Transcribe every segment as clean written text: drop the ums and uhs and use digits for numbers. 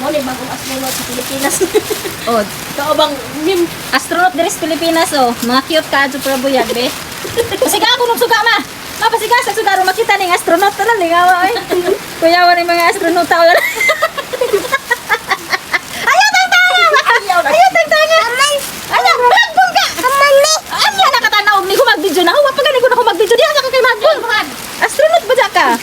Muna bagong astronaut sa Pilipinas. Oh, Kaobang nim. astronaut diri sa Pilipinas oh. Mga cute ka adto para buyag be. Pasiga ako nung suga ma. Mapasiga sa suga ro makita ning astronaut tanan lingawa oy. Kuya wa ning mga astronaut ta. Ayaw tang tanga. Ayaw tang tanga. Ayaw magbong ka. Kamali. Ayaw nakatanaw ni ko mag-video na. Wa pa gani ko na ko mag-video diha ka kay magbong. Astronaut ba ja ka?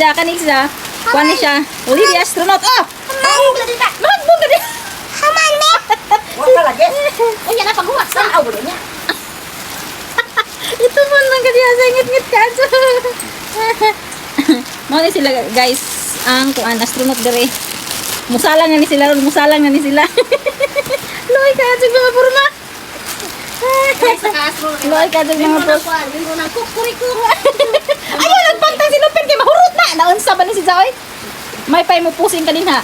Da kanig sa. Kuan ni siya. Uli di astronaut. Oh. Magbong ka di. Kamali. Wa ka lagi. Unya na paghuwat sa awlo niya. Ito mo lang kadiya sa ngit-ngit ka. Mo ni sila guys, ang kuan astronaut dere. Musalang na ni sila, musalang na ni sila. Loy ka jud mga porma. Sa ka-astronaut. Loy ka jud mga porma. Linggo na kukuriko. Ayaw nagpantang si Lupin kay mahurot na. Naunsa ba ni si Joy? May pay mo pusing ka din ha.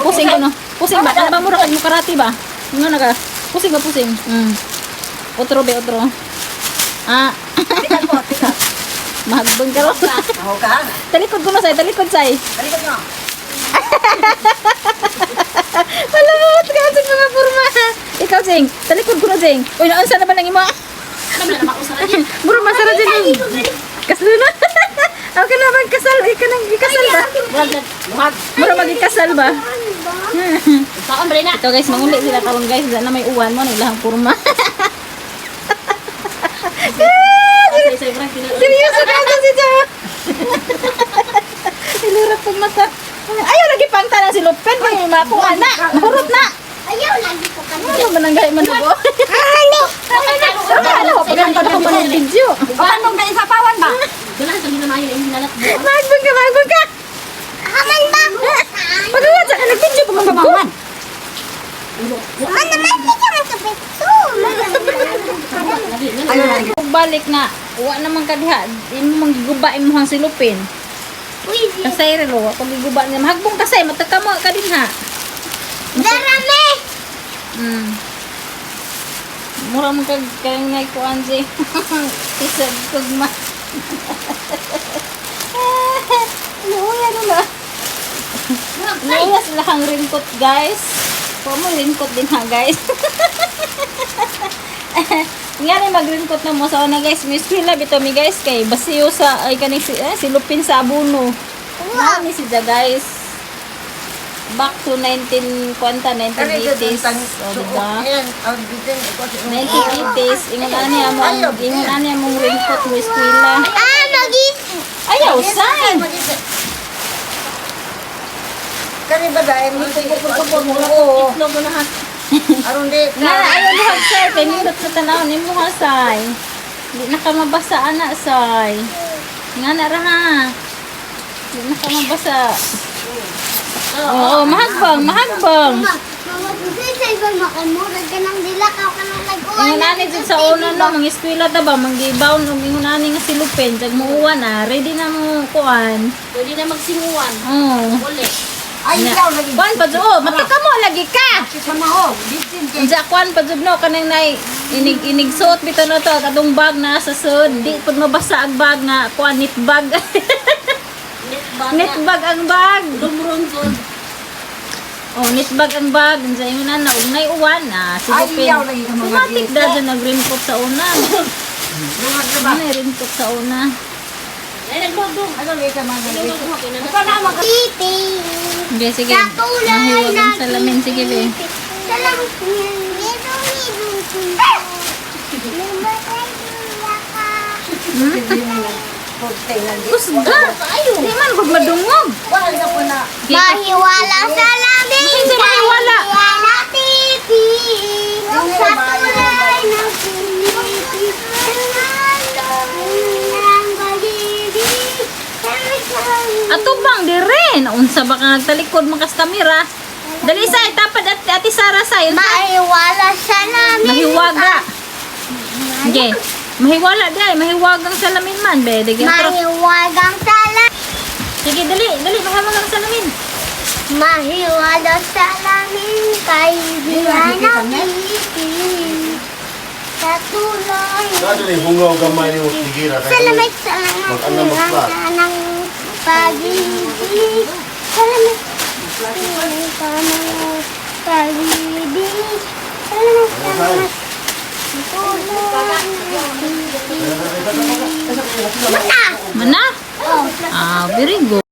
Pusing ko no. Pusing ba? Ano ba mo ra kay mo karate ba? Ano na ka? Pusing ba pusing? Otro be otro. Ah. Tikat mo, tikat. Mahagbang ka ro. Ako ka. Talikod ko na say, talikod say. Talikod mo. Malamot ka sa mga porma. Ikaw, Jeng. Talikod ko na, Jeng. Uy, naunsa na ba nang imo? Ano na makusara niya? Buro, masara dyan. Kasal na. Okay na magkasal. Ika nang ikasal ba? Buhag. Buro, magikasal ba? Saan ba na? Ito guys, manguli sila karon guys. Na may uwan mo, nilahang porma. Seryoso ka ito si Jo. Ilurap pag mata. Ayaw lagi pangta na si Lupin. May makuha na. Mahurot na. Ayaw lagi ko ka. Ano ba nang gaya man ako? Ano? Ano? Pagkanta ko pa ng video. Paano ka isapawan ba? Doon sa ginamayo yung hinalat mo. Magbang ka, magbang ka. Haman ba? Pag-uwat sa ka nag-video pa mga babawan. Ano naman video man sa pito? Ano lagi? Balik na. Uwa naman ka diha. Imo mang giguba imuhang si Lupin. Kasay relo, ako giguba niya. Mahagbong kasay, matagkamo ka din ha. Darami! Mura mo kagangay ko, Anji. Isag kagma. Luya nila. Luya sila kang ringkot, guys. Huwag mo ringkot din ha, guys. Nga rin mag-ringkot na mo. So na guys, Miss Quilla, bito mi guys. Kay basiyo sa, ay kaning si Lupin sa Abuno. Ano ni siya, guys. Back to 1980s. O, diba? 1980s. Ingon ani among ringkot, Miss Quilla. Ayaw, sign! Kani ba dahil mo pupupupupur mo ko? Itlog mo na ha. Aron di ka. Nga, ayaw luhag, say. Kay nindot sa tanaw ni mo ha, say. Di na ka mabasa, anak, say. Nga na ra ha. Di na ka mabasa. Oo, mahagbang, mahagbang. Ingon ani dyan sa una no, mga eskwela ta ba, manggibaw no, ingon ani nga si Lupin, jag muuwan na, ready na mo kuan. Pwede na magsinguan. Oo. Uli. Ay, ikaw lagi. Kuan pa dyan, oh, mataka mo lagi ka. Sama ho. Bitin kay. Diya kuan pa dyan no, kanang nay, inigsuot bito no to, katong bag na sa sud, di pud mabasa ang bag nga, kuan, knit bag. Knit bag ang bag. Lumrunzon. Oh, knit bag ang bag, diya yung na, ugnay uwan na, si Lupin. Ayaw lagi ka Sumatik mag-ito. da dyan nag-ringkot sa una. Lumad na ba? Ano yung ringkot sa una? Ay, nagdodong. Ano lagi ka mag-ito? Ikaw na mag- Okay, sige. Mahiwag ang salamin. Sige, be. Kusga! Di man, huwag madungog. Wala na po na. Mahiwala sa lamin. Hindi mahiwala. Mahiwala titi. Ang sa tulay ng piniti. Ang pag-ibig. Ato bang, di rin. Unsa ba ka nagtalikod makas kamera? Dali sa, tapad at ati Sara sa. Mahiwala sa lamin. Mahiwaga. Okay. Mahiwala di. Mahiwagang salamin man, be. Mahiwagang sala. Sige, dali. Dali, mahiwagang salamin. Mahiwala sa lamin. Kaibigan ng titi. Sa tulay. Saan yung bungaw gamay ni Tigira? Salamay sa Mag-ano magplat? ng pag-ibig. Salamay. Pag-ibig. Salamat. Tulong. Mana? Ah, very good.